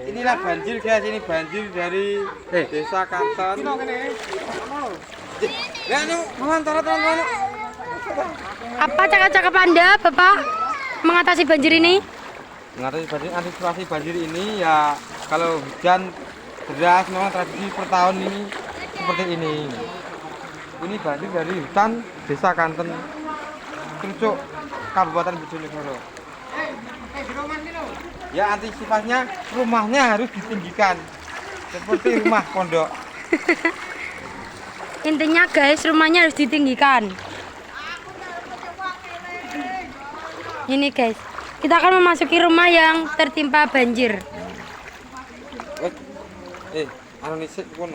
Inilah banjir guys, ini banjir dari desa Kanton. Apa cakap-cakap Anda, Bapak, mengatasi banjir ini? Mengatasi banjir, antisipasi banjir ini ya kalau hujan deras memang tradisi per tahun ini seperti ini. Ini banjir dari hutan desa Kanton, Krucuk, Kabupaten Bojonegoro. Ya antisipasinya rumahnya harus ditinggikan seperti rumah pondok. Intinya guys, rumahnya harus ditinggikan. Ini guys, kita akan memasuki rumah yang tertimpa banjir. Anu nisik pun